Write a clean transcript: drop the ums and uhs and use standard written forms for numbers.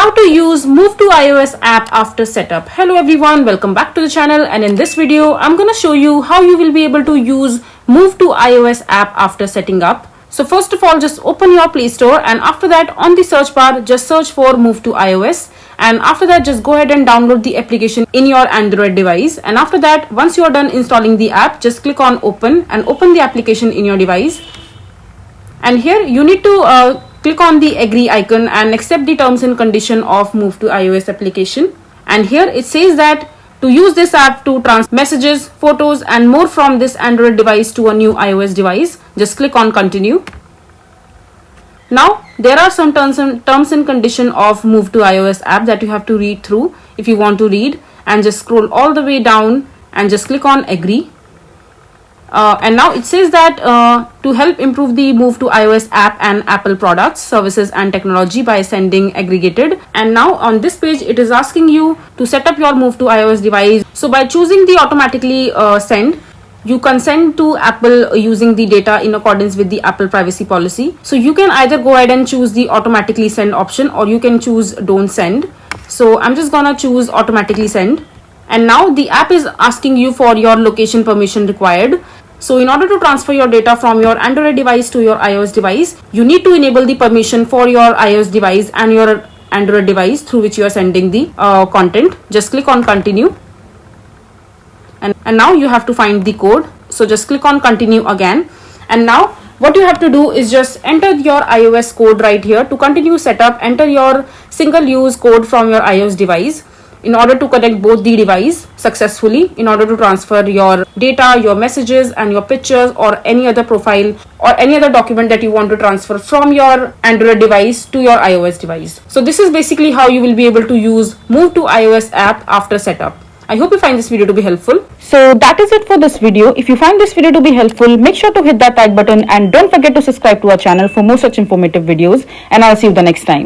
How to use Move to iOS app after setup. Hello everyone, welcome back to the channel, and in this video I'm gonna show you how you will be able to use Move to iOS app after setting up. So first of all, just open your Play Store, and after that on the search bar just search for Move to iOS, and after that just go ahead and download the application in your Android device. And after that, once you are done installing the app, just click on open and open the application in your device. And here you need to click on the agree icon and accept the terms and condition of Move to iOS application. And here it says that to use this app to transfer messages, photos and more from this Android device to a new iOS device, just click on continue. Now there are some terms and condition of Move to iOS app that you have to read through if you want to read, and just scroll all the way down and just click on agree. And now it says that to help improve the Move to iOS app and Apple products, services and technology by sending aggregated. And now on this page it is asking you to set up your Move to iOS device. So by choosing the automatically send, you consent to Apple using the data in accordance with the Apple privacy policy. So you can either go ahead and choose the automatically send option, or you can choose don't send. So I'm just gonna choose automatically send. And now the app is asking you for your location permission required. So in order to transfer your data from your Android device to your iOS device, you need to enable the permission for your iOS device and your Android device through which you are sending the content. Just click on continue. And now you have to find the code. So just click on continue again. And now what you have to do is just enter your iOS code right here. To continue setup, enter your single use code from your iOS device in order to connect both the device successfully, in order to transfer your data, your messages and your pictures, or any other profile or any other document that you want to transfer from your Android device to your iOS device. So this is basically how you will be able to use Move to iOS app after setup. I hope you find this video to be helpful. So that is it for this video. If you find this video to be helpful, make sure to hit that like button and don't forget to subscribe to our channel for more such informative videos, and I'll see you the next time.